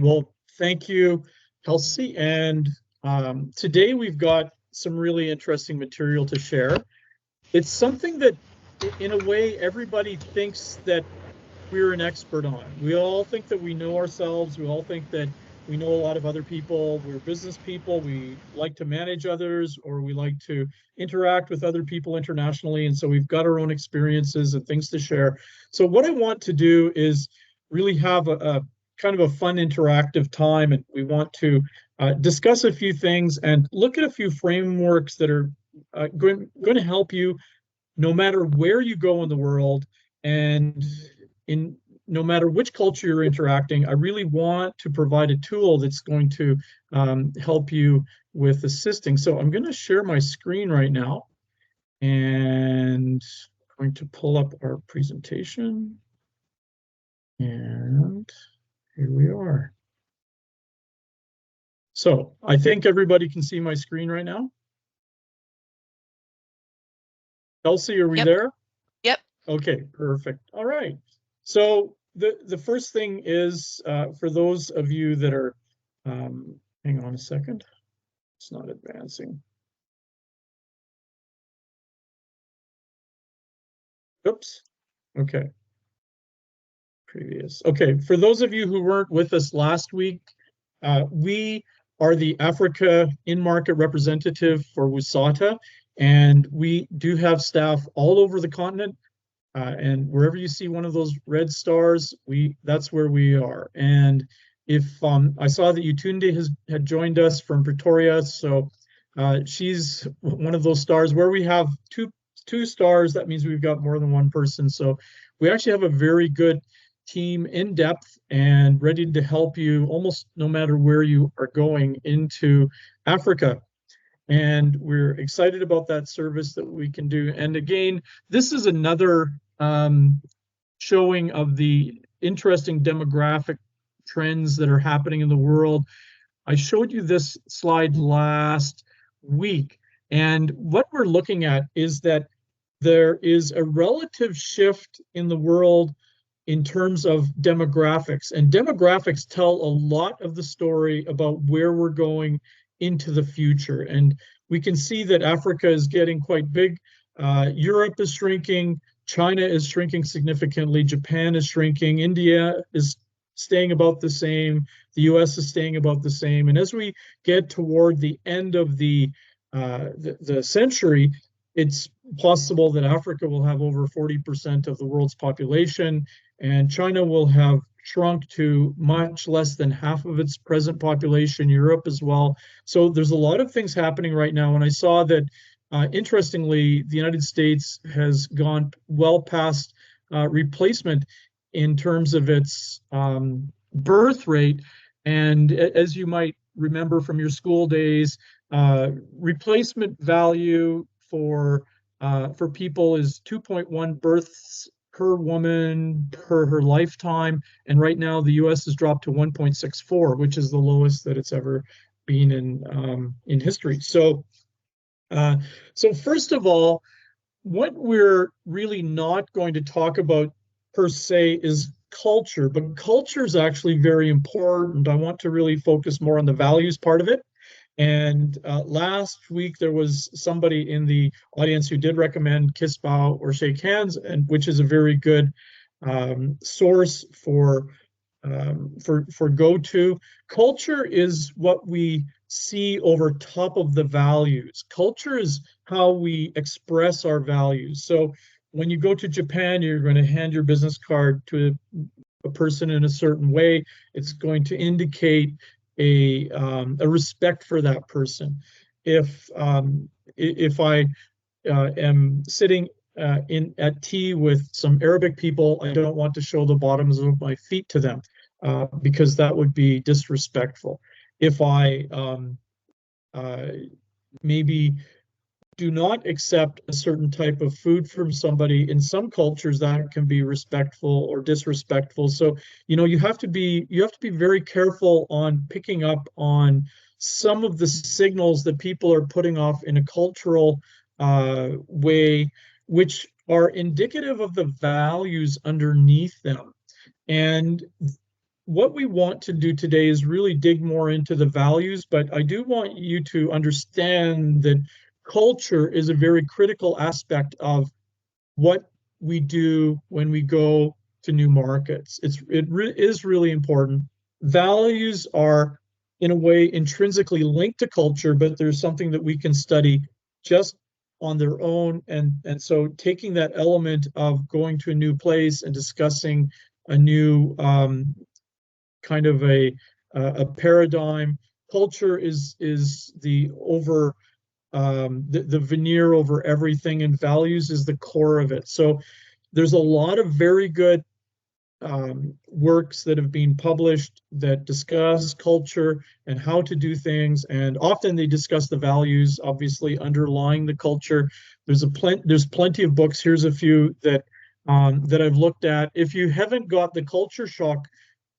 Well, thank you, Kelsey. And today we've got some really interesting material to share. It's something that, in a way, everybody thinks that we're an expert on. We all think that we know ourselves. We all think that we know a lot of other people. We're business people. We like to manage others, or we like to interact with other people internationally. And so we've got our own experiences and things to share. So what I want to do is really have a kind of a fun interactive time, and we want to discuss a few things and look at a few frameworks that are going to help you no matter where you go in the world, and in no matter which culture you're interacting. I really want to provide a tool that's going to help you with assisting. So I'm going to share my screen right now, and I'm going to pull up our presentation. And here we are. So I think everybody can see my screen right now. Elsie, are we there? Yep. Okay, perfect. All right. So the first thing is, for those of you that are, hang on a second, it's not advancing. Oops. Okay. Previous. Okay, for those of you who weren't with us last week, we are the Africa in-market representative for WSATA, and we do have staff all over the continent. And wherever you see one of those red stars, that's where we are. And if I saw that Utunde had joined us from Pretoria, so she's one of those stars. Where we have two stars, that means we've got more than one person. So we actually have a very good team, in depth and ready to help you almost no matter where you are going into Africa. And we're excited about that service that we can do. And again, this is another showing of the interesting demographic trends that are happening in the world. I showed you this slide last week, and what we're looking at is that there is a relative shift in the world in terms of demographics, and demographics tell a lot of the story about where we're going into the future. And we can see that Africa is getting quite big. Europe is shrinking. China is shrinking significantly. Japan is shrinking. India is staying about the same. The US is staying about the same. And as we get toward the end of the century, it's possible that Africa will have over 40% of the world's population, and China will have shrunk to much less than half of its present population, Europe as well. So there's a lot of things happening right now. And I saw that, interestingly, the United States has gone well past replacement in terms of its birth rate. And as you might remember from your school days, replacement value for people is 2.1 births per woman per her lifetime, and right now the U.S. has dropped to 1.64, which is the lowest that it's ever been in history. So, so first of all, what we're really not going to talk about per se is culture, but culture is actually very important. I want to really focus more on the values part of it. And last week there was somebody in the audience who did recommend kiss, bow, or shake hands, and which is a very good source for go-to. Culture is what we see over top of the values. Culture is how we express our values. So when you go to Japan, you're going to hand your business card to a person in a certain way. It's going to indicate a respect for that person. If I am sitting at tea with some Arabic people, I don't want to show the bottoms of my feet to them, because that would be disrespectful. If I maybe do not accept a certain type of food from somebody, in some cultures that can be respectful or disrespectful. So, you have to be very careful on picking up on some of the signals that people are putting off in a cultural way, which are indicative of the values underneath them. And what we want to do today is really dig more into the values, but I do want you to understand that culture is a very critical aspect of what we do when we go to new markets. Is really important. Values are, in a way, intrinsically linked to culture, but there's something that we can study just on their own. And so taking that element of going to a new place and discussing a new kind of a paradigm. Culture is the over the veneer over everything, and values is the core of it. So there's a lot of very good works that have been published that discuss culture and how to do things, and often they discuss the values obviously underlying the culture. There's plenty of books. Here's a few that that I've looked at. If you haven't got the Culture Shock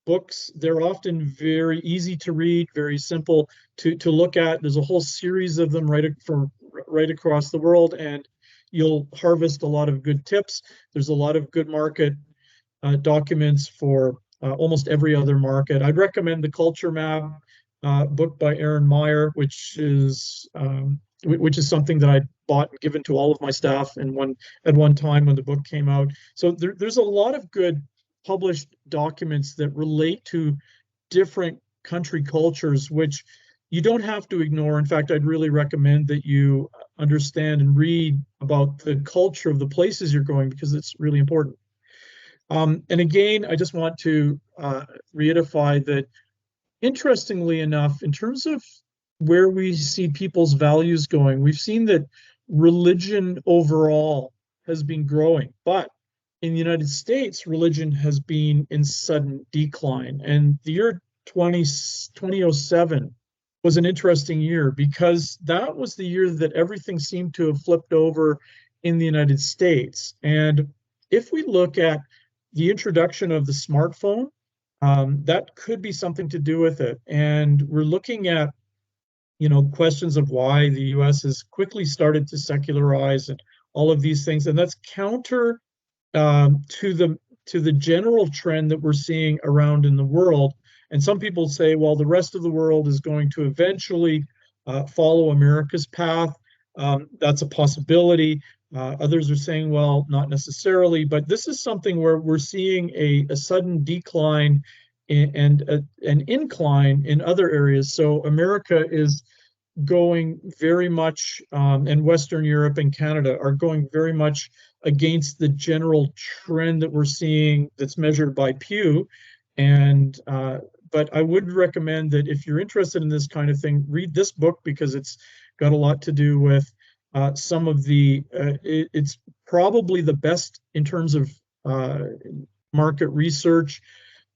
books, they're often very easy to read, very simple to look at. There's a whole series of them right across the world, and you'll harvest a lot of good tips. There's a lot of good market documents for almost every other market. I'd recommend the Culture Map book by Aaron Meyer, which is something that I bought and given to all of my staff at one time when the book came out. So there's a lot of good published documents that relate to different country cultures, which you don't have to ignore. In fact, I'd really recommend that you understand and read about the culture of the places you're going, because it's really important. And again, I just want to reiterate that, interestingly enough, in terms of where we see people's values going, we've seen that religion overall has been growing, but in the United States, religion has been in sudden decline. And the year 2007 was an interesting year, because that was the year that everything seemed to have flipped over in the United States. And if we look at the introduction of the smartphone, that could be something to do with it. And we're looking at, questions of why the US has quickly started to secularize and all of these things. And that's counter to the general trend that we're seeing around in the world. And some people say, well, the rest of the world is going to eventually follow America's path. That's a possibility. Others are saying, well, not necessarily, but this is something where we're seeing a sudden decline and an incline in other areas. So America is going very much, and Western Europe and Canada are going very much against the general trend that we're seeing that's measured by Pew. And but I would recommend that if you're interested in this kind of thing, read this book, because it's got a lot to do with some of the, it's probably the best in terms of market research,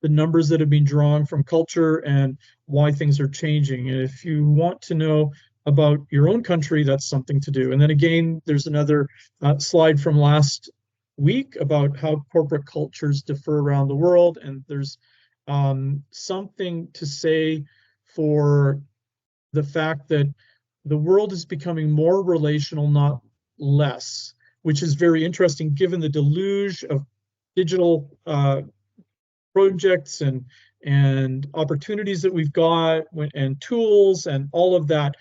the numbers that have been drawn from culture and why things are changing. And if you want to know about your own country, that's something to do. And then again, there's another slide from last week about how corporate cultures differ around the world. And there's something to say for the fact that the world is becoming more relational, not less, which is very interesting given the deluge of digital projects and opportunities that we've got, and tools and all of that.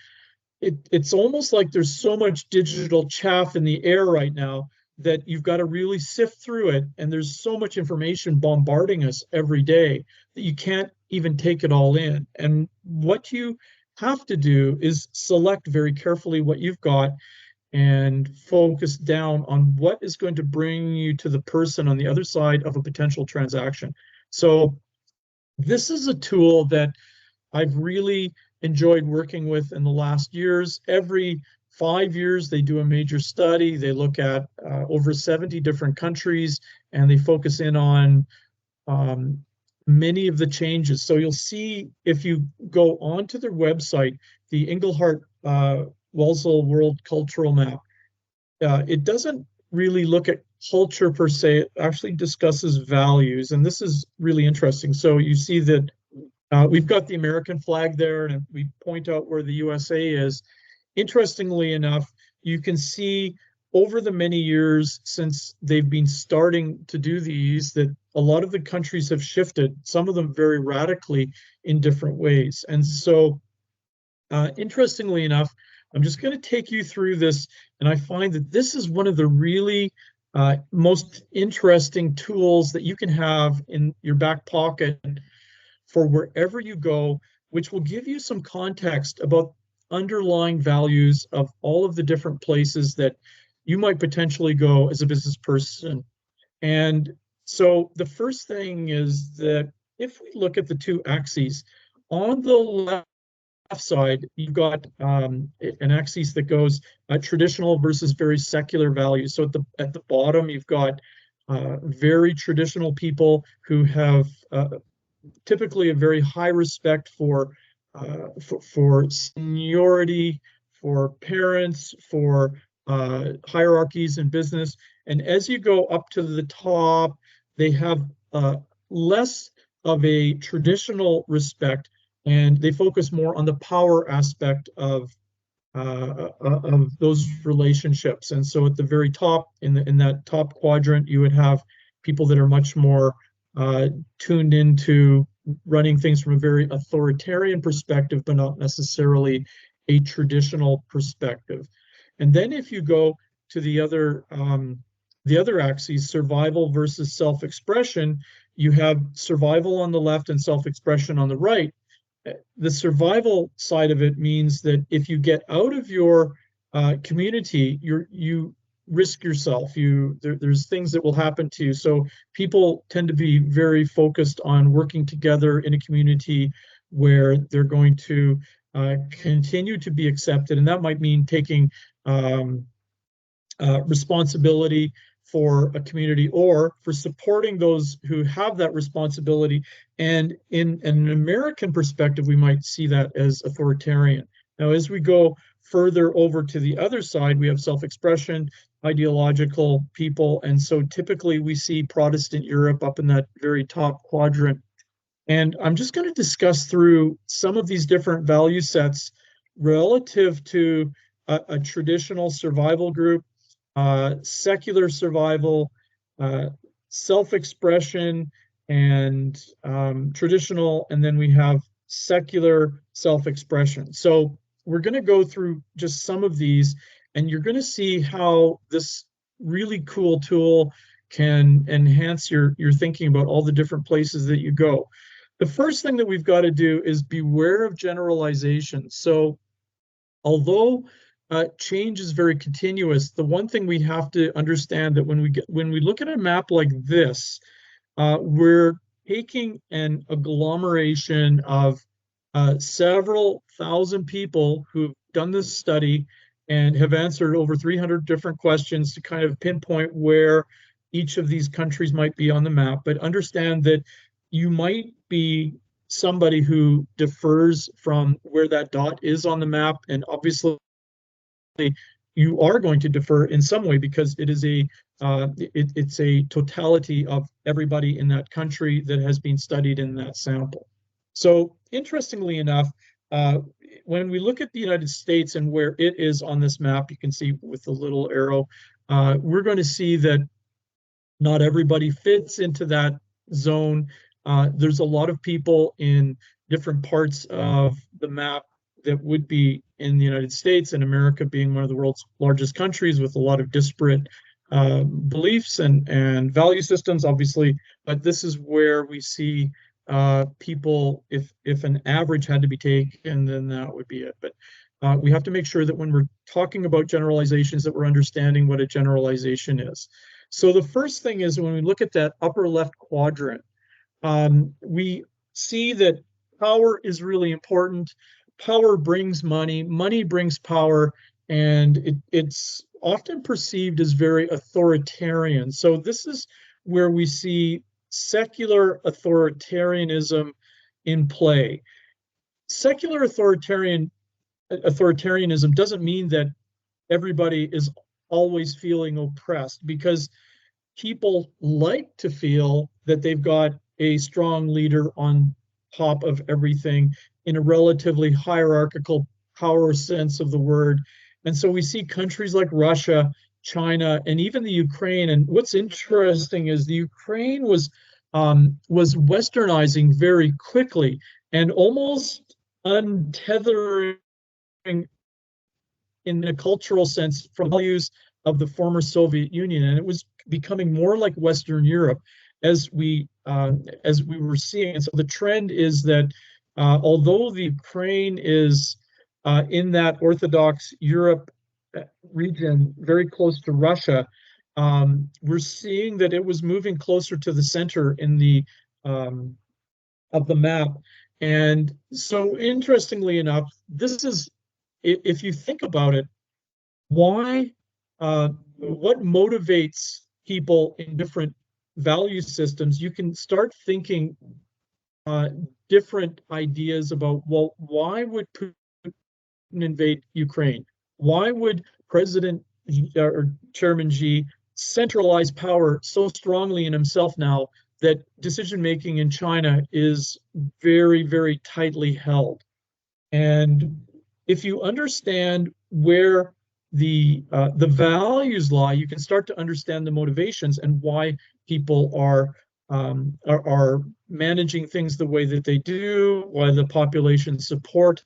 It's almost like there's so much digital chaff in the air right now that you've got to really sift through it. And there's so much information bombarding us every day that you can't even take it all in. And what you have to do is select very carefully what you've got and focus down on what is going to bring you to the person on the other side of a potential transaction. So this is a tool that I've really enjoyed working with in the last years. Every 5 years, they do a major study. They look at over 70 different countries, and they focus in on many of the changes. So you'll see, if you go onto their website, the Engelhardt Welzel World Cultural Map, it doesn't really look at culture per se. It actually discusses values, and this is really interesting. So you see that we've got the American flag there, and we point out where the USA is. Interestingly enough, you can see over the many years since they've been starting to do these, that a lot of the countries have shifted, some of them very radically in different ways. And so, interestingly enough, I'm just going to take you through this, and I find that this is one of the really most interesting tools that you can have in your back pocket for wherever you go, which will give you some context about underlying values of all of the different places that you might potentially go as a business person. And so the first thing is that if we look at the two axes, on the left side, you've got an axis that goes traditional versus very secular values. So at the bottom, you've got very traditional people who have typically a very high respect for seniority, for parents, for hierarchies in business. And as you go up to the top, they have less of a traditional respect, and they focus more on the power aspect of those relationships. And so at the very top, in that top quadrant, you would have people that are much more tuned into running things from a very authoritarian perspective, but not necessarily a traditional perspective. And then if you go to the other axes, survival versus self-expression, you have survival on the left and self-expression on the right. The survival side of it means that if you get out of your community, you risk yourself. There's things that will happen to you. So people tend to be very focused on working together in a community where they're going to continue to be accepted, and that might mean taking responsibility for a community or for supporting those who have that responsibility. And in an American perspective, we might see that as authoritarian. Now, as we go further over to the other side, we have self-expression, ideological people. And so typically we see Protestant Europe up in that very top quadrant. And I'm just going to discuss through some of these different value sets relative to a traditional survival group, secular survival, self-expression, and traditional, and then we have secular self-expression. So we're going to go through just some of these, and you're going to see how this really cool tool can enhance your thinking about all the different places that you go. The first thing that we've got to do is beware of generalization. So although change is very continuous, the one thing we have to understand that when we look at a map like this, we're taking an agglomeration of several thousand people who've done this study and have answered over 300 different questions to kind of pinpoint where each of these countries might be on the map. But understand that you might be somebody who differs from where that dot is on the map, and obviously you are going to defer in some way because it is it's a totality of everybody in that country that has been studied in that sample. So interestingly enough, when we look at the United States and where it is on this map, you can see with the little arrow, we're going to see that not everybody fits into that zone. There's a lot of people in different parts of the map that would be in the United States, and America being one of the world's largest countries with a lot of disparate beliefs and value systems, obviously. But this is where we see people, if an average had to be taken, then that would be it. But we have to make sure that when we're talking about generalizations, that we're understanding what a generalization is. So the first thing is when we look at that upper left quadrant, we see that power is really important. Power brings money, money brings power, and it's often perceived as very authoritarian. So this is where we see secular authoritarianism in play. Secular authoritarianism doesn't mean that everybody is always feeling oppressed, because people like to feel that they've got a strong leader on top of everything in a relatively hierarchical power sense of the word. And so we see countries like Russia China, and even the Ukraine. And what's interesting is the Ukraine was westernizing very quickly and almost untethering in a cultural sense from values of the former Soviet Union, and it was becoming more like Western Europe as we were seeing. And so the trend is that although the Ukraine is in that Orthodox Europe region, very close to Russia, we're seeing that it was moving closer to the center in the of the map. And so, interestingly enough, this is, if you think about it, why, what motivates people in different value systems, you can start thinking different ideas about, well, why would Putin invade Ukraine? Why would President or Chairman Xi centralize power so strongly in himself now that decision making in China is very, very tightly held? And if you understand where the values lie, you can start to understand the motivations and why people are managing things the way that they do, why the population support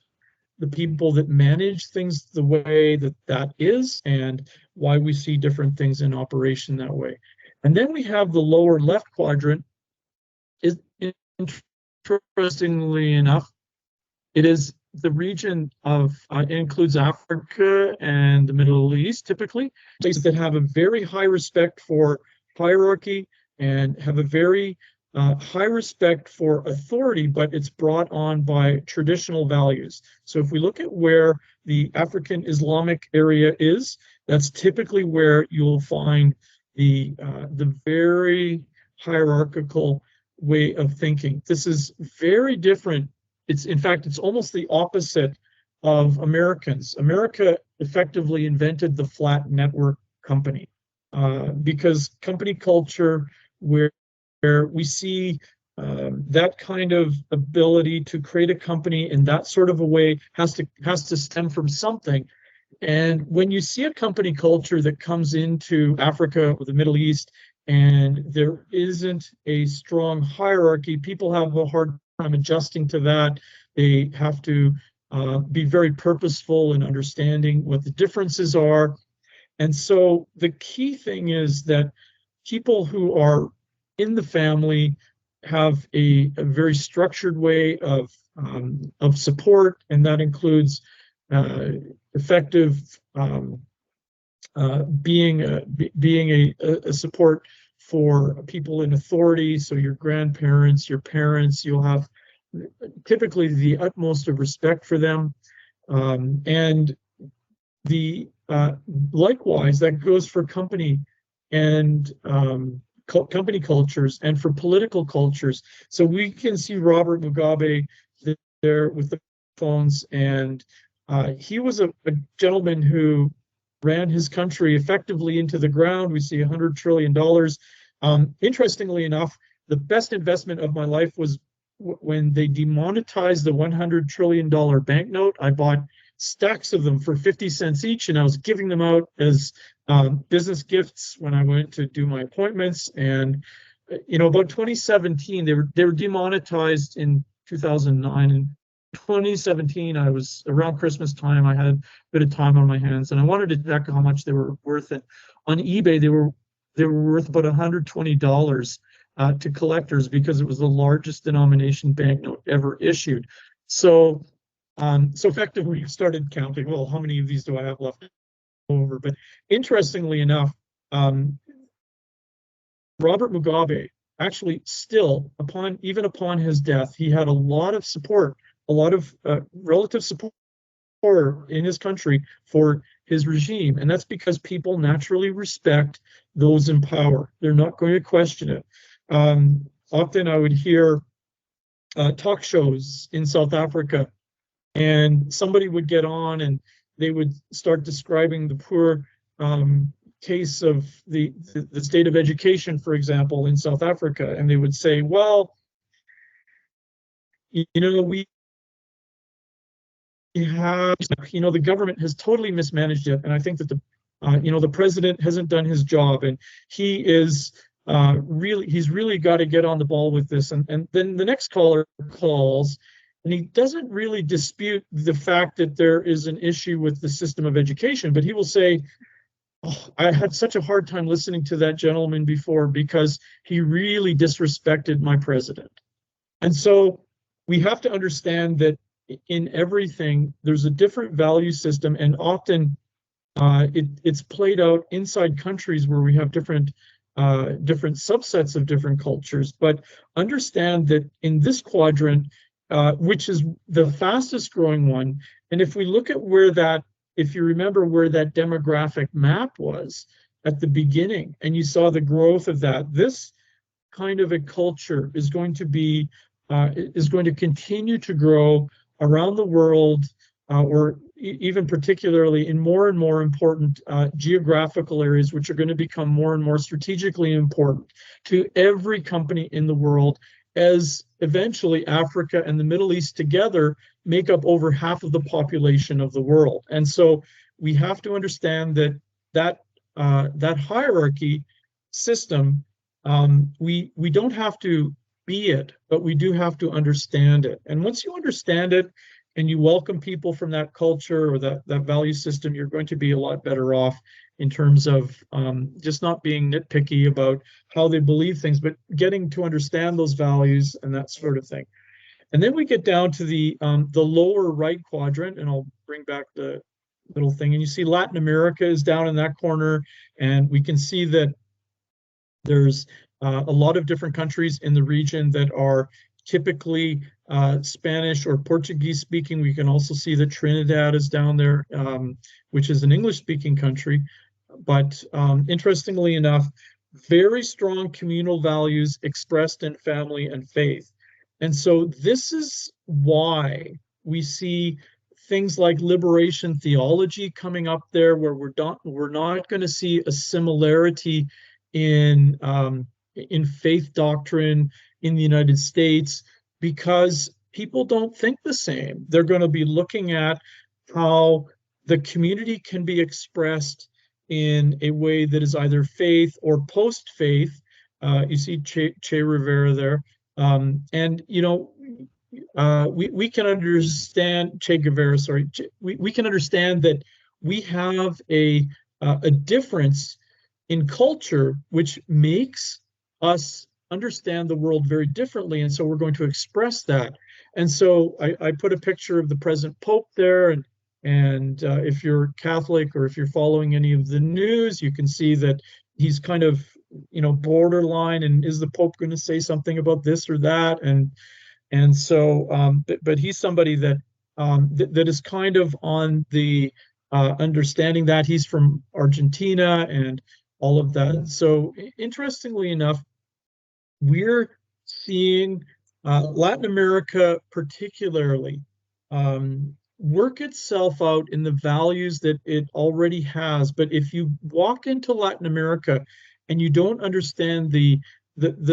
the people that manage things the way that that is, and why we see different things in operation that way. And then we have the lower left quadrant. Is interestingly enough, it is the region of, it includes Africa and the Middle East, typically, places that have a very high respect for hierarchy and have a very high respect for authority, but it's brought on by traditional values. So if we look at where the African Islamic area is, that's typically where you'll find the very hierarchical way of thinking. This is very different. It's, in fact, it's almost the opposite of Americans. America effectively invented the flat network company because company culture, where we see that kind of ability to create a company in that sort of a way has to stem from something. And when you see a company culture that comes into Africa or the Middle East and there isn't a strong hierarchy, people have a hard time adjusting to that. They have to be very purposeful in understanding what the differences are. And so the key thing is that people who are in the family have a very structured way of support, and that includes effective being a support for people in authority. So your grandparents, your parents, you'll have typically the utmost of respect for them, and the likewise that goes for company and company cultures and for political cultures. So we can see Robert Mugabe there with the phones, and he was a gentleman who ran his country effectively into the ground. We see $100 trillion. Interestingly enough, the best investment of my life was when they demonetized the $100 trillion banknote. I bought stacks of them for 50 cents each, and I was giving them out as business gifts when I went to do my appointments. And about 2017, they were demonetized in 2009. And 2017, I was around Christmas time. I had a bit of time on my hands, and I wanted to check how much they were worth. And on eBay, they were worth about $120 to collectors because it was the largest denomination banknote ever issued. So effectively, we started counting, well, how many of these do I have left over? But interestingly enough, Robert Mugabe actually still, even upon his death, he had a lot of support, a lot of relative support in his country for his regime. And that's because people naturally respect those in power. They're not going to question it. Often I would hear talk shows in South Africa, and somebody would get on and they would start describing the poor case of the state of education, for example, in South Africa. And they would say, well, we have, the government has totally mismanaged it. And I think that the president hasn't done his job, and he is he's really got to get on the ball with this. And then the next caller calls, and he doesn't really dispute the fact that there is an issue with the system of education, but he will say, oh, I had such a hard time listening to that gentleman before because he really disrespected my president. And so we have to understand that in everything, there's a different value system, and often it's played out inside countries where we have different subsets of different cultures. But understand that in this quadrant, which is the fastest growing one, and if we look at where that, if you remember where that demographic map was at the beginning, and you saw the growth of that, this kind of a culture is going to continue to grow around the world, or even particularly in more and more important geographical areas, which are going to become more and more strategically important to every company in the world, as eventually Africa and the Middle East together make up over half of the population of the world. And so we have to understand that hierarchy system, we don't have to be it, but we do have to understand it. And once you understand it and you welcome people from that culture or that value system, you're going to be a lot better off in terms of just not being nitpicky about how they believe things, but getting to understand those values and that sort of thing. And then we get down to the lower right quadrant, and I'll bring back the little thing, and you see Latin America is down in that corner, and we can see that there's a lot of different countries in the region that are typically Spanish or Portuguese speaking. We can also see that Trinidad is down there, which is an English speaking country. But interestingly enough, very strong communal values expressed in family and faith. And so this is why we see things like liberation theology coming up there, where we're not going to see a similarity in faith doctrine in the United States, because people don't think the same. They're going to be looking at how the community can be expressed in a way that is either faith or post-faith. You see Che Rivera there. And, we can understand Che Guevara, sorry. We can understand that we have a difference in culture, which makes us understand the world very differently. And so we're going to express that. And so I put a picture of the present Pope there. And if you're Catholic or if you're following any of the news, you can see that he's kind of, borderline. And is the Pope going to say something about this or that? And so, but he's somebody that that is kind of on the understanding that he's from Argentina and all of that. So interestingly enough, we're seeing Latin America particularly work itself out in the values that it already has. But if you walk into Latin America and you don't understand the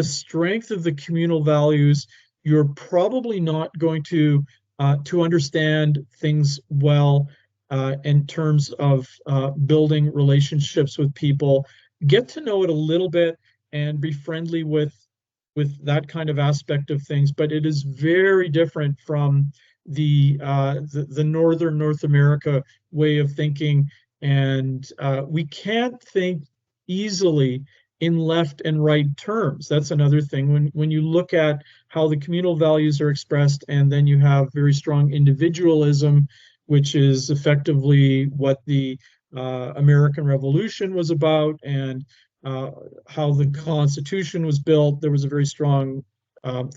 strength of the communal values, you're probably not going to understand things well in terms of building relationships with people. Get to know it a little bit and be friendly with that kind of aspect of things. But it is very different from the northern North America way of thinking, and we can't think easily in left and right terms. That's another thing. When you look at how the communal values are expressed, and then you have very strong individualism, which is effectively what the American Revolution was about, and how the Constitution was built. There was a very strong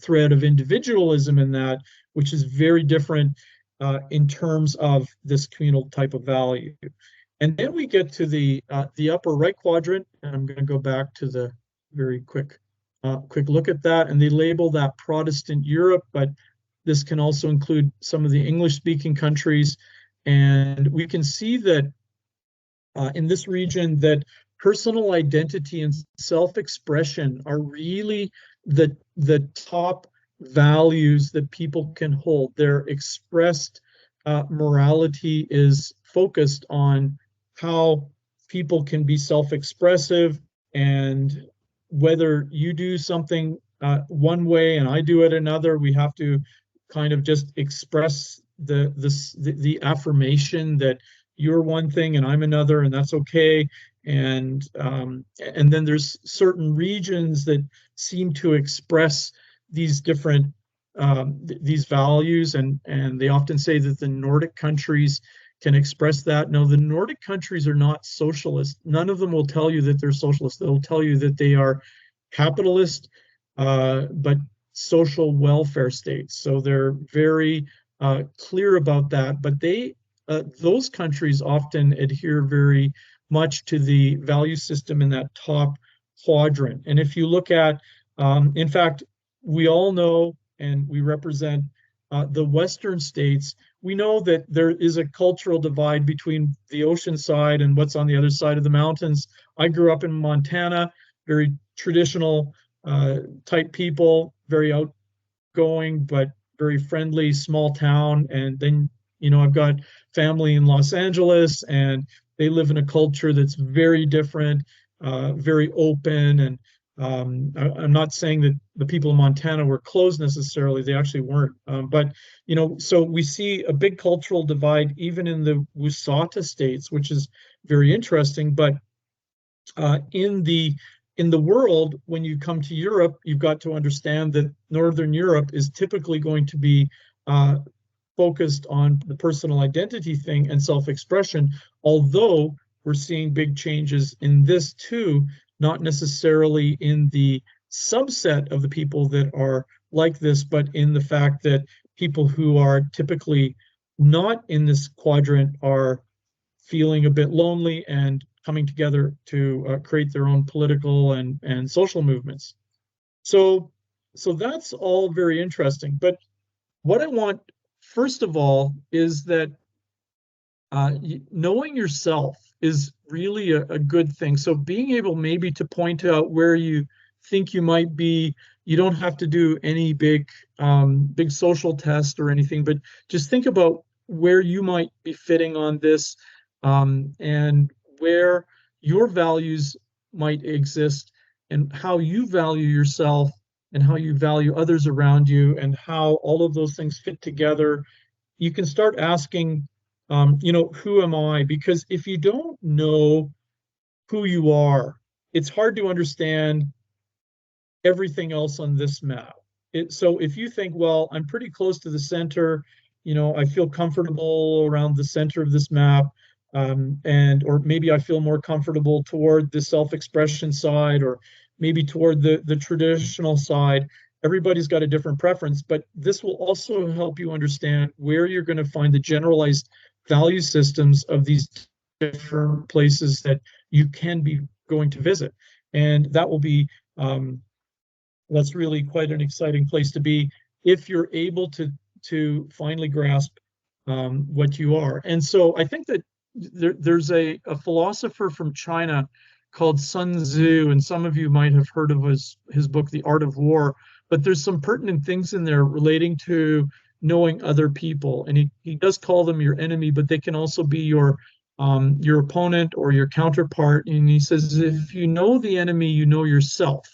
thread of individualism in that, which is very different in terms of this communal type of value. And then we get to the upper right quadrant, and I'm going to go back to the very quick look at that. And they label that Protestant Europe, but this can also include some of the English-speaking countries. And we can see that in this region that personal identity and self-expression are really the top values that people can hold. Their expressed morality is focused on how people can be self-expressive, and whether you do something one way and I do it another, we have to kind of just express the affirmation that you're one thing and I'm another, and that's okay. And then there's certain regions that seem to express these different these values, and they often say that the Nordic countries can express that. No, the Nordic countries are not socialist. None of them will tell you that they're socialist. They'll tell you that they are capitalist, but social welfare states. So they're very clear about that. But those countries often adhere very much to the value system in that top quadrant. And if you look at, in fact, we all know, and we represent the Western states, we know that there is a cultural divide between the ocean side and what's on the other side of the mountains. I grew up in Montana, very traditional type people, very outgoing, but very friendly, small town. And then, I've got family in Los Angeles, and they live in a culture that's very different, very open. And I'm not saying that the people in Montana were closed necessarily; they actually weren't. But so we see a big cultural divide even in the WUSATA states, which is very interesting. But in the world, when you come to Europe, you've got to understand that Northern Europe is typically going to be focused on the personal identity thing and self-expression, although we're seeing big changes in this too, not necessarily in the subset of the people that are like this, but in the fact that people who are typically not in this quadrant are feeling a bit lonely and coming together to create their own political and social movements. So that's all very interesting. But what I want, first of all, is that knowing yourself is really a good thing. So being able maybe to point out where you think you might be, you don't have to do any big social test or anything, but just think about where you might be fitting on this, and where your values might exist, and how you value yourself and how you value others around you, and how all of those things fit together. You can start asking, who am I? Because if you don't know who you are, it's hard to understand everything else on this map. So if you think, well, I'm pretty close to the center, I feel comfortable around the center of this map, or maybe I feel more comfortable toward the self-expression side, or maybe toward the traditional side. Everybody's got a different preference, but this will also help you understand where you're going to find the generalized value systems of these different places that you can be going to visit. And that will be, that's really quite an exciting place to be if you're able to finally grasp what you are. And so I think that there's a philosopher from China called Sun Tzu, and some of you might have heard of his book, The Art of War, but there's some pertinent things in there relating to knowing other people. And he does call them your enemy, but they can also be your opponent or your counterpart. And he says, if you know the enemy, you know yourself,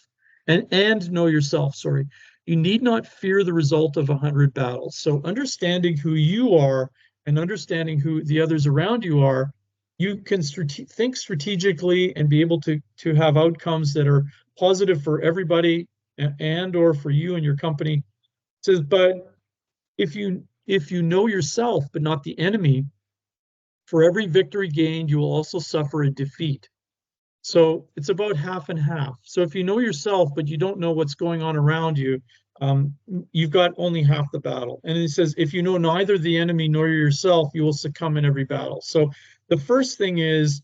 and know yourself, sorry. You need not fear the result of 100 battles. So understanding who you are and understanding who the others around you are, you can think strategically and be able to have outcomes that are positive for everybody and or for you and your company. It says, but if you know yourself but not the enemy, for every victory gained, you will also suffer a defeat. So it's about half and half. So if you know yourself, but you don't know what's going on around you, you've got only half the battle. And it says, if you know neither the enemy nor yourself, you will succumb in every battle. So the first thing is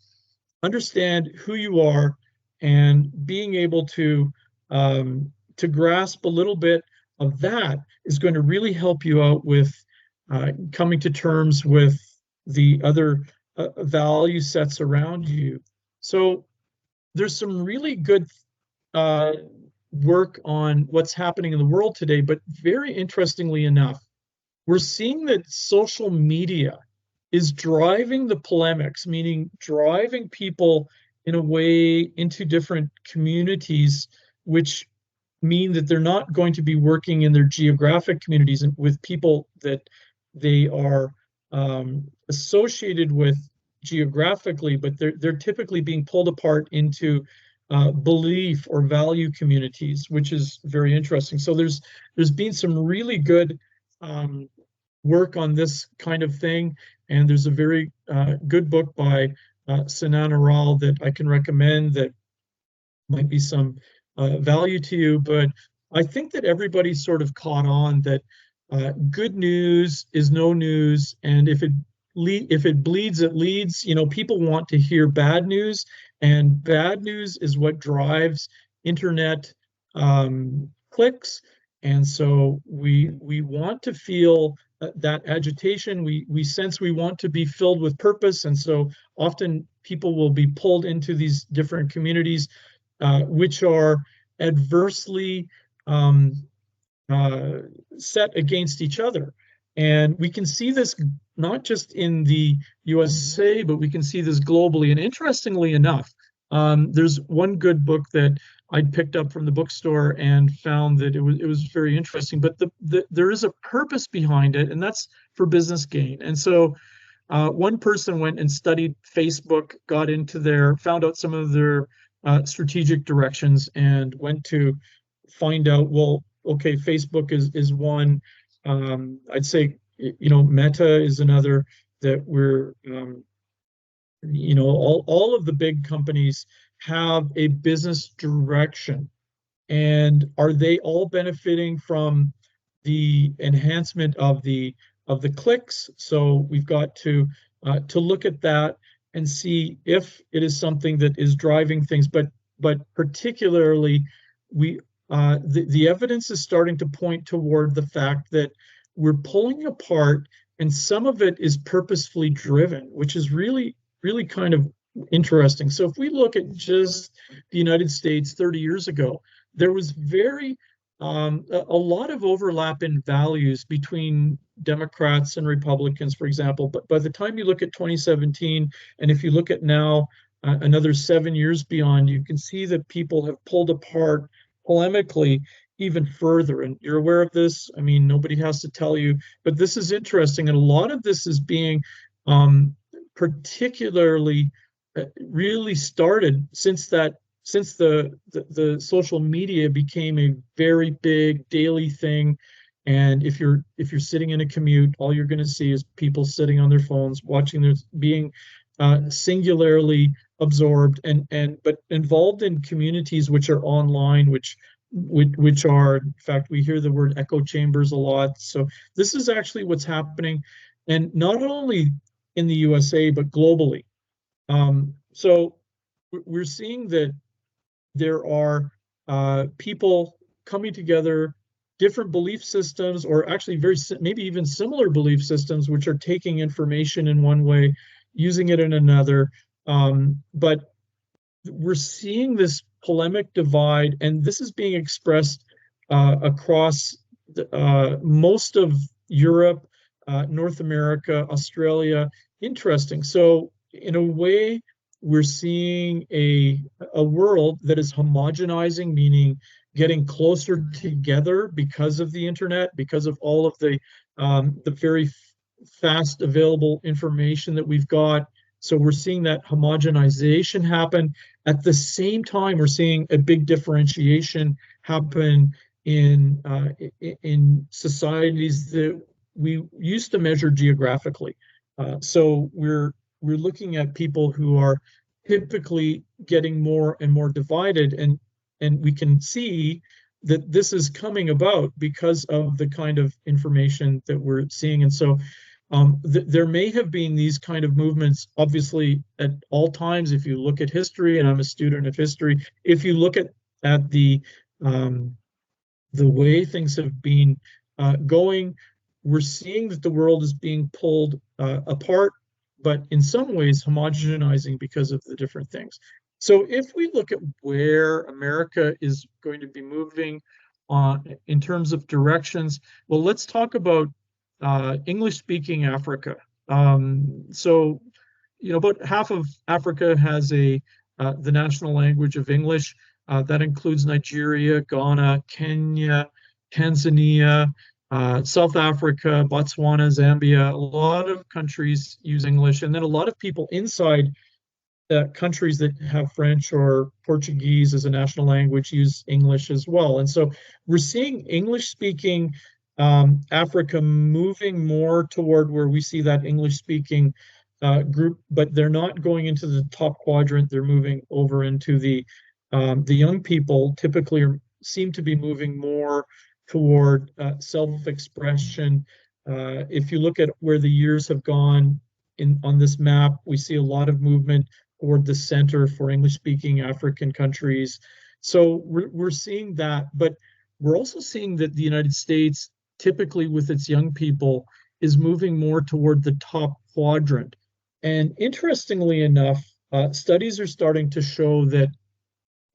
understand who you are, and being able to grasp a little bit of that is going to really help you out with coming to terms with the other value sets around you. So there's some really good work on what's happening in the world today, but very interestingly enough, we're seeing that social media is driving the polemics, meaning driving people in a way into different communities, which mean that they're not going to be working in their geographic communities and with people that they are associated with geographically, but they're typically being pulled apart into belief or value communities, which is very interesting. So there's been some really good work on this kind of thing, and there's a very good book by Sinan Aral that I can recommend that might be some value to you. But I think that everybody's sort of caught on that good news is no news, and if it bleeds, it leads. You know, people want to hear bad news, and bad news is what drives internet clicks. And so we want to feel that agitation. We sense we want to be filled with purpose, and so often people will be pulled into these different communities which are adversely set against each other. And we can see this not just in the USA, but we can see this globally. And interestingly enough, there's one good book that I'd picked up from the bookstore and found that it was very interesting. But there is a purpose behind it, and that's for business gain. And so one person went and studied Facebook, got into found out some of their strategic directions, and went to find out, well, okay, Facebook is one. I'd say, you know, Meta is another that we're, you know, all of the big companies have a business direction. And are they all benefiting from the enhancement of the clicks? So we've got to look at that and see if it is something that is driving things. But particularly, the evidence is starting to point toward the fact that we're pulling apart, and some of it is purposefully driven, which is really kind of interesting. So if we look at just the United States 30 years ago, there was a lot of overlap in values between Democrats and Republicans, for example. But by the time you look at 2017, and if you look at now, another 7 years beyond, you can see that people have pulled apart polemically even further. And you're aware of this. I mean, nobody has to tell you, but this is interesting. And a lot of this is being particularly really started since the social media became a very big daily thing. And if you're sitting in a commute, all you're going to see is people sitting on their phones, watching their being singularly absorbed but involved in communities which are online, which are, in fact, we hear the word echo chambers a lot. So this is actually what's happening, and not only in the USA but globally. So we're seeing that there are people coming together, different belief systems, or actually maybe even similar belief systems, which are taking information in one way, using it in another. But we're seeing this polemic divide, and this is being expressed across most of Europe, North America, Australia. Interesting. So in a way, we're seeing a world that is homogenizing, meaning getting closer together because of the internet, because of all of the very fast available information that we've got. So we're seeing that homogenization happen. At the same time, we're seeing a big differentiation happen in societies that we used to measure geographically. So we're looking at people who are typically getting more and more divided, and we can see that this is coming about because of the kind of information that we're seeing. And so there may have been these kind of movements, obviously, at all times. If you look at history, and I'm a student of history, if you look at the way things have been going, we're seeing that the world is being pulled apart, but in some ways homogenizing because of the different things. So if we look at where America is going to be moving in terms of directions, well, let's talk about English-speaking Africa. So, about half of Africa has the national language of English. That includes Nigeria, Ghana, Kenya, Tanzania, South Africa, Botswana, Zambia. A lot of countries use English, and then a lot of people inside countries that have French or Portuguese as a national language use English as well. And so we're seeing English speaking Africa moving more toward where we see that English speaking group, but they're not going into the top quadrant. They're moving over into the young people typically seem to be moving more toward self-expression. If you look at where the years have gone on this map, we see a lot of movement toward the center for English-speaking African countries. So we're seeing that, but we're also seeing that the United States, typically with its young people, is moving more toward the top quadrant. And interestingly enough, studies are starting to show that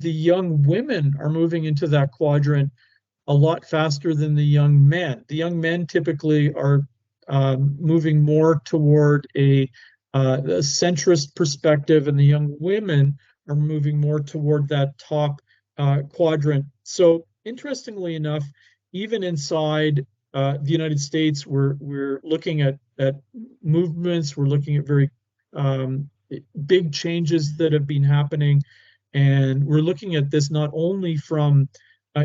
the young women are moving into that quadrant a lot faster than the young men. The young men typically are moving more toward a centrist perspective, and the young women are moving more toward that top quadrant. So, interestingly enough, even inside the United States, we're looking at movements. We're looking at very big changes that have been happening, and we're looking at this not only from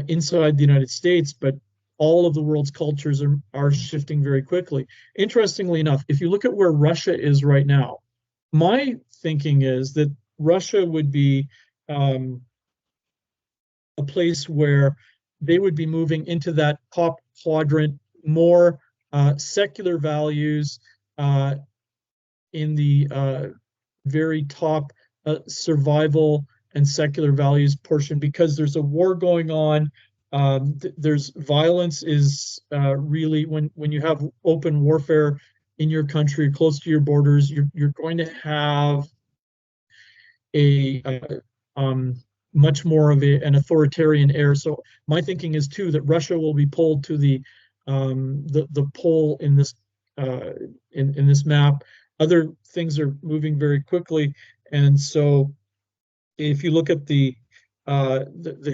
inside the United States, but all of the world's cultures are shifting very quickly. Interestingly enough, if you look at where Russia is right now, my thinking is that Russia would be a place where they would be moving into that top quadrant, more secular values in the very top survival and secular values portion, because there's a war going on. There's violence is really when you have open warfare in your country, close to your borders, you're going to have a much more of an authoritarian air. So my thinking is too that Russia will be pulled to the pole in this in this map. Other things are moving very quickly, and so if you look at the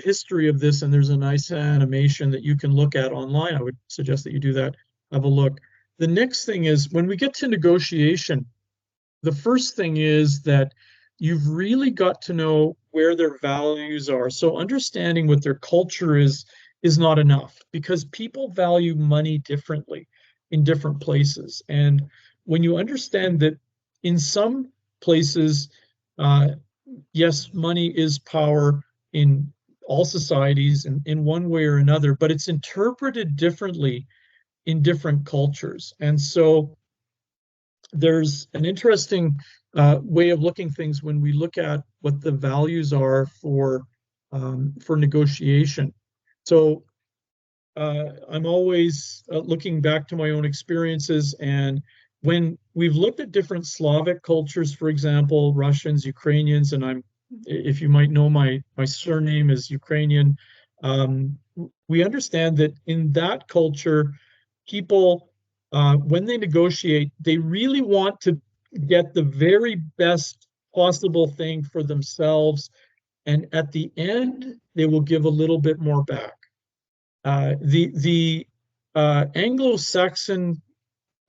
history of this, and there's a nice animation that you can look at online, I would suggest that you do that. Have a look. The next thing is when we get to negotiation, the first thing is that you've really got to know where their values are. So understanding what their culture is not enough, because people value money differently in different places. And when you understand that in some places, yes, money is power in all societies in one way or another, but it's interpreted differently in different cultures. And so there's an interesting way of looking things when we look at what the values are for negotiation. So I'm always looking back to my own experiences, and when we've looked at different Slavic cultures, for example, Russians, Ukrainians, and if you might know, my surname is Ukrainian. We understand that in that culture, people, when they negotiate, they really want to get the very best possible thing for themselves, and at the end, they will give a little bit more back. The Anglo-Saxon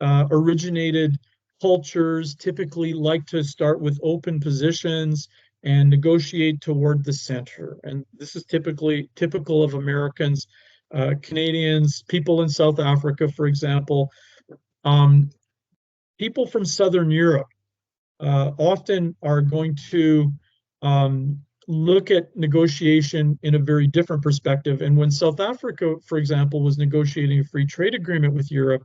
originated cultures typically like to start with open positions and negotiate toward the center. And this is typical of Americans, Canadians, people in South Africa, for example. People from Southern Europe often are going to look at negotiation in a very different perspective. And when South Africa, for example, was negotiating a free trade agreement with Europe,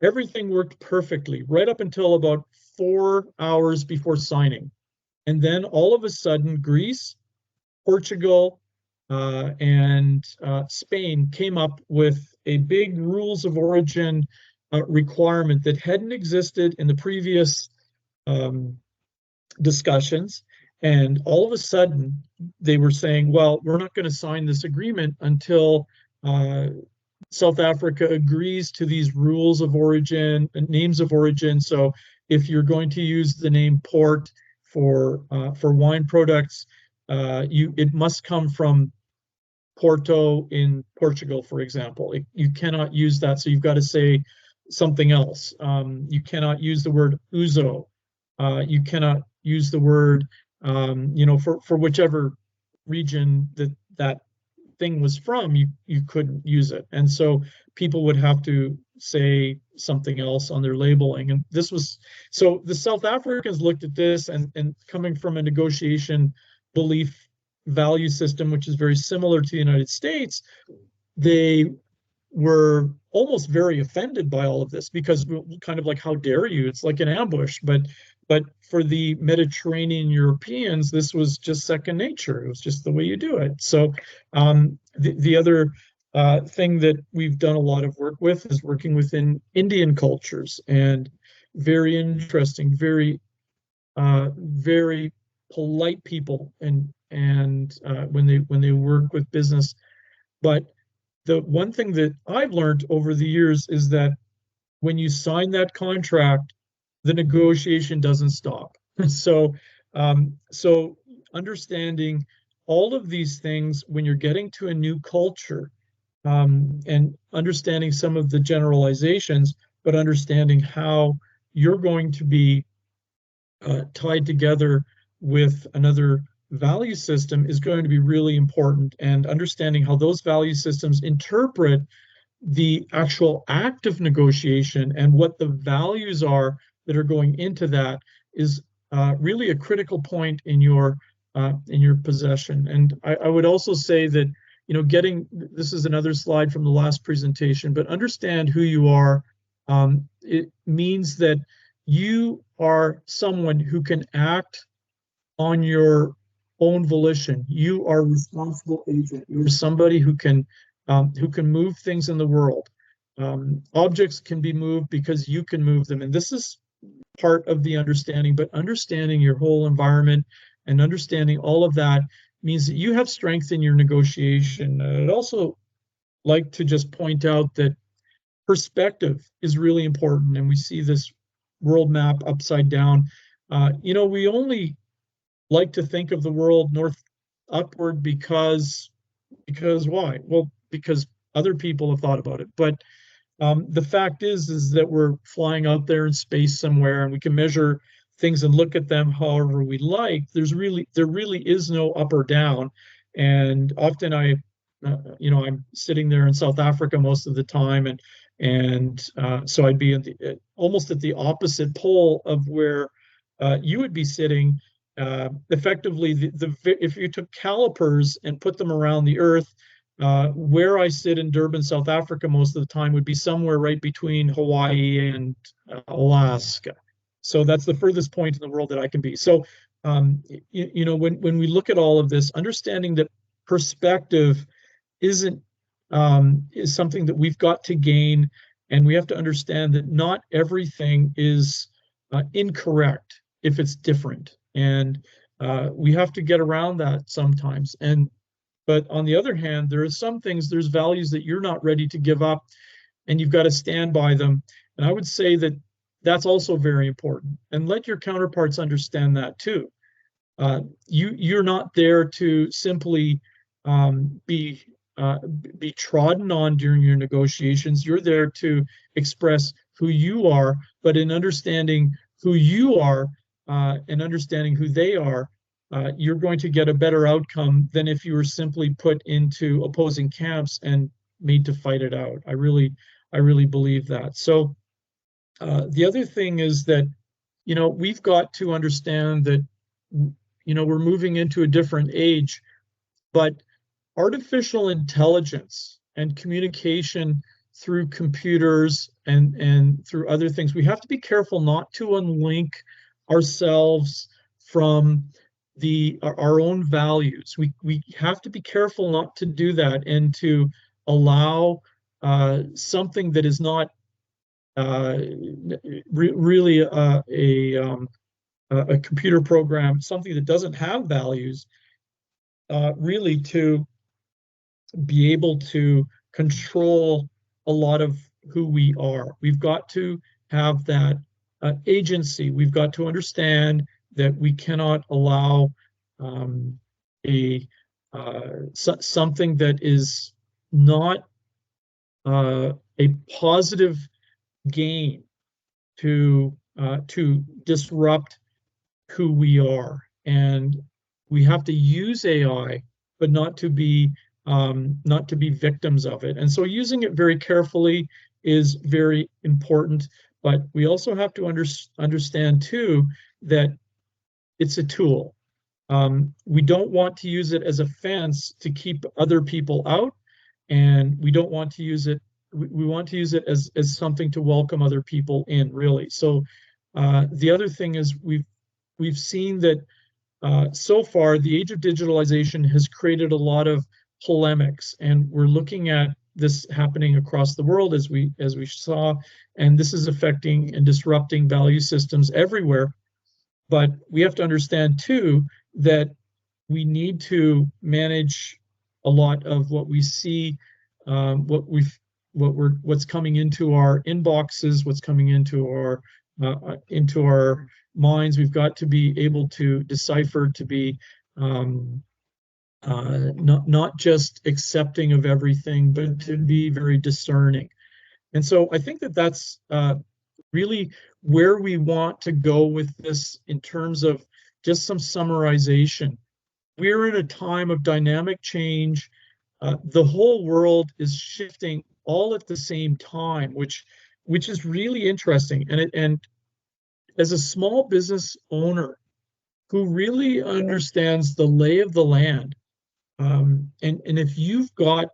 everything worked perfectly right up until about 4 hours before signing. And then all of a sudden, Greece, Portugal, and Spain came up with a big rules of origin requirement that hadn't existed in the previous discussions. And all of a sudden, they were saying, well, we're not going to sign this agreement until South Africa agrees to these rules of origin and names of origin. So if you're going to use the name port for wine products, it must come from Porto in Portugal, for example. You cannot use that, so you've got to say something else. You cannot use the word ouzo. You cannot use the word, for whichever region that thing was from, you couldn't use it. And so people would have to say something else on their labeling. And so the South Africans looked at this and coming from a negotiation belief value system, which is very similar to the United States, they were almost very offended by all of this because kind of like, how dare you? It's like an ambush. But for the Mediterranean Europeans, this was just second nature. It was just the way you do it. So the other thing that we've done a lot of work with is working within Indian cultures, and very interesting, very very polite people, and when they work with business. But the one thing that I've learned over the years is that when you sign that contract, the negotiation doesn't stop. So understanding all of these things when you're getting to a new culture, and understanding some of the generalizations, but understanding how you're going to be tied together with another value system is going to be really important. And understanding how those value systems interpret the actual act of negotiation and what the values are that are going into that is really a critical point in your possession. And I would also say that, this is another slide from the last presentation, but understand who you are. It means that you are someone who can act on your own volition. You are a responsible agent. You're somebody who can move things in the world. Objects can be moved because you can move them, and this is part of the understanding. But understanding your whole environment and understanding all of that means that you have strength in your negotiation. I'd also like to just point out that perspective is really important, and we see this world map upside down. We only like to think of the world north upward because why? Well, because other people have thought about it. But the fact is that we're flying out there in space somewhere, and we can measure things and look at them however we like. There really is no up or down. And often I'm sitting there in South Africa most of the time, and so I'd be almost at the opposite pole of where you would be sitting. Effectively, if you took calipers and put them around the Earth, where I sit in Durban, South Africa, most of the time would be somewhere right between Hawaii and Alaska. So that's the furthest point in the world that I can be. So, when we look at all of this, understanding that perspective is something that we've got to gain, and we have to understand that not everything is incorrect if it's different, and we have to get around that sometimes. But on the other hand, there's values that you're not ready to give up, and you've got to stand by them. And I would say that that's also very important. And let your counterparts understand that too. You're not there to simply be trodden on during your negotiations. You're there to express who you are, but in understanding who you are and understanding who they are, you're going to get a better outcome than if you were simply put into opposing camps and made to fight it out. I really believe that. So the other thing is that, we've got to understand that, we're moving into a different age, but artificial intelligence and communication through computers and through other things, we have to be careful not to unlink ourselves from our own values. We have to be careful not to do that, and to allow something that is not really a computer program, something that doesn't have values, really to be able to control a lot of who we are. We've got to have that agency. We've got to understand that we cannot allow something that is not a positive gain to disrupt who we are. And we have to use AI, but not to be victims of it. And so using it very carefully is very important. But we also have to understand too that it's a tool. We don't want to use it as a fence to keep other people out, and we don't want to use it. We want to use it as something to welcome other people in, really. So the other thing is we've seen that so far the age of digitalization has created a lot of polemics, and we're looking at this happening across the world as we saw, and this is affecting and disrupting value systems everywhere. But we have to understand too that we need to manage a lot of what we see, what's coming into our inboxes, what's coming into our minds. We've got to be able to decipher, to be not just accepting of everything, but to be very discerning. And so I think that that's really where we want to go with this in terms of just some summarization. We're in a time of dynamic change. The whole world is shifting all at the same time, which is really interesting. And as a small business owner who really understands the lay of the land, and if you've got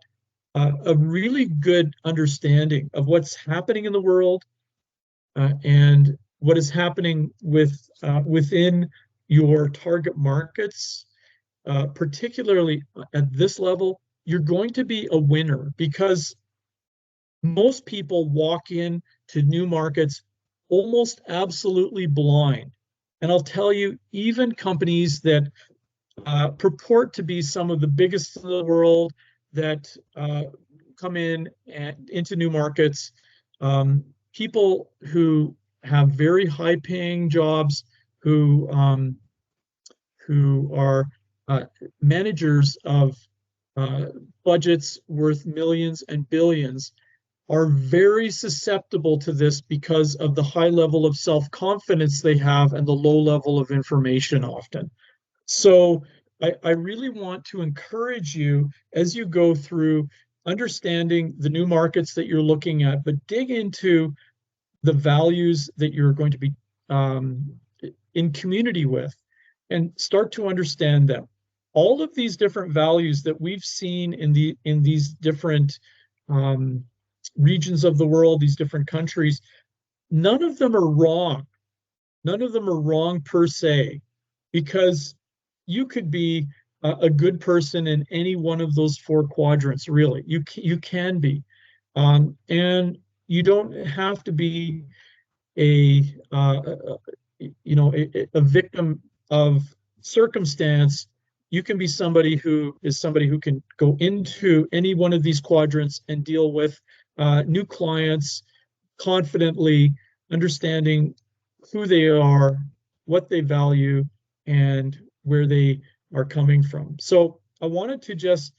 a really good understanding of what's happening in the world and what is happening within your target markets, particularly at this level, you're going to be a winner, because most people walk in to new markets almost absolutely blind. And I'll tell you, even companies that purport to be some of the biggest in the world that come into new markets, people who have very high-paying jobs, who are managers of budgets worth millions and billions, are very susceptible to this because of the high level of self-confidence they have and the low level of information often. So I really want to encourage you as you go through understanding the new markets that you're looking at, but dig into the values that you're going to be in community with and start to understand them. All of these different values that we've seen in these different regions of the world, these different countries, none of them are wrong. None of them are wrong per se, because you could be a good person in any one of those four quadrants, really. You can be. And you don't have to be a victim of circumstance. You can be somebody who can go into any one of these quadrants and deal with new clients confidently, understanding who they are, what they value, and where they are coming from. So I wanted to just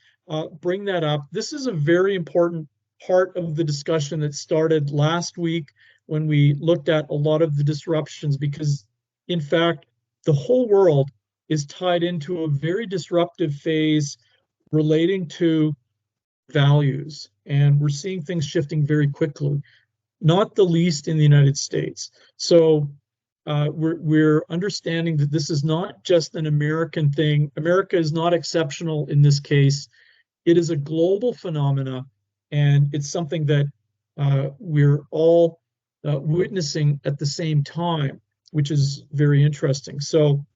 bring that up. This is a very important part of the discussion that started last week when we looked at a lot of the disruptions, because in fact, the whole world is tied into a very disruptive phase relating to values. And we're seeing things shifting very quickly, not the least in the United States. So we're understanding that this is not just an American thing. America is not exceptional in this case. It is a global phenomena, and it's something that we're all witnessing at the same time, which is very interesting. So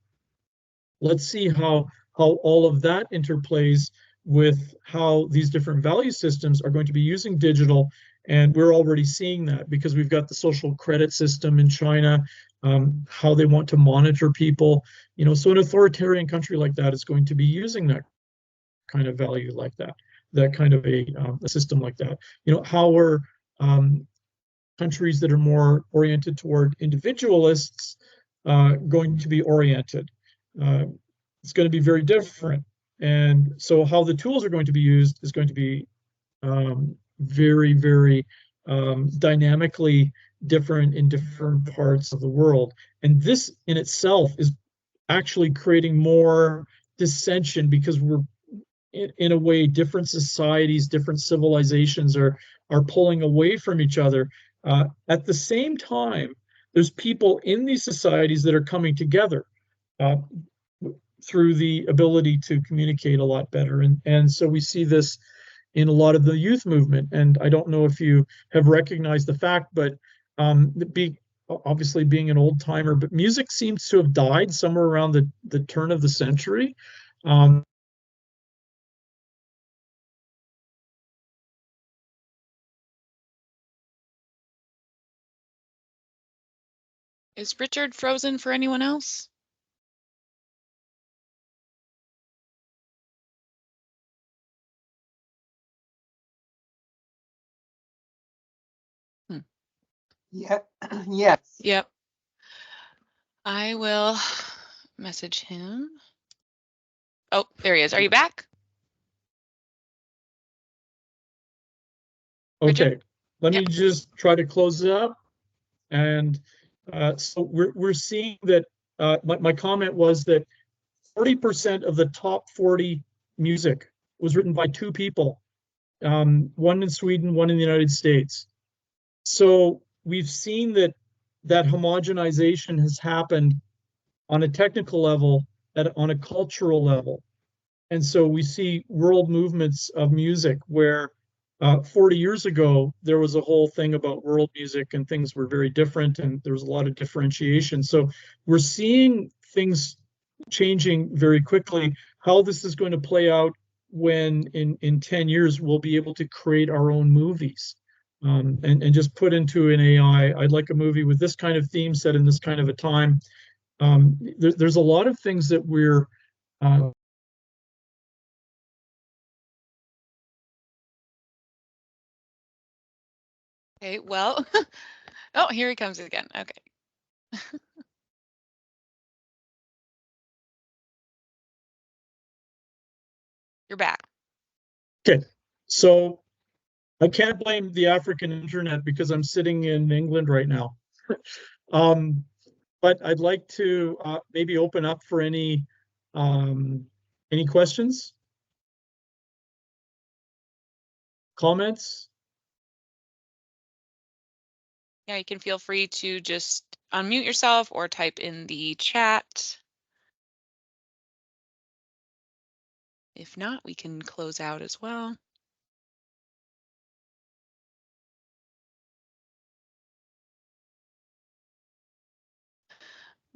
let's see how all of that interplays with how these different value systems are going to be using digital. And we're already seeing that because we've got the social credit system in China, how they want to monitor people. So an authoritarian country like that is going to be using that kind of value like that. that kind of a system like that. How are countries that are more oriented toward individualists going to be oriented? It's going to be very different. And so how the tools are going to be used is going to be very, very dynamically different in different parts of the world. And this in itself is actually creating more dissension, because we're in a way, different societies, different civilizations are pulling away from each other. At the same time, there's people in these societies that are coming together through the ability to communicate a lot better. And so we see this in a lot of the youth movement. And I don't know if you have recognized the fact, but obviously being an old timer, but music seems to have died somewhere around the turn of the century. Is Richard frozen for anyone else? Yeah. Yes. Yep. I will message him. Oh, there he is. Are you back? Okay, Richard? let Yep. me just try to close it up. And so we're seeing that my comment was that 40% of the top 40 music was written by two people, one in Sweden, one in the United States. So we've seen that homogenization has happened on a technical level, on a cultural level. And so we see world movements of music where 40 years ago, there was a whole thing about world music and things were very different and there was a lot of differentiation. So we're seeing things changing very quickly. How this is going to play out when in 10 years, we'll be able to create our own movies and just put into an AI, I'd like a movie with this kind of theme set in this kind of a time. There's a lot of things that we're Okay, well, oh, here he comes again. Okay. You're back. Okay, so I can't blame the African internet because I'm sitting in England right now. But I'd like to maybe open up for any questions, comments. Yeah, you can feel free to just unmute yourself or type in the chat. If not, we can close out as well.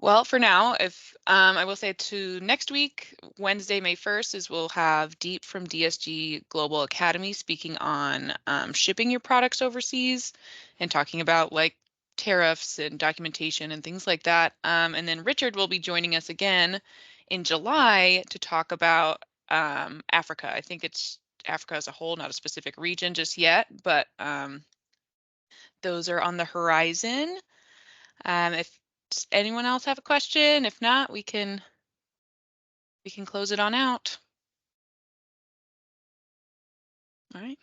Well, for now, if I will say to next week, Wednesday, May 1st, is we'll have Deep from DSG Global Academy speaking on shipping your products overseas and talking about like tariffs and documentation and things like that. And then Richard will be joining us again in July to talk about Africa. I think it's Africa as a whole, not a specific region just yet, but those are on the horizon. If does anyone else have a question? If not, we can close it on out. All right.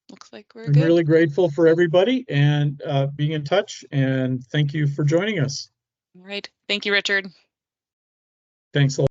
Looks like we're I'm good. really grateful for everybody and being in touch, and thank you for joining us. All right. Thank you, Richard. Thanks a lot.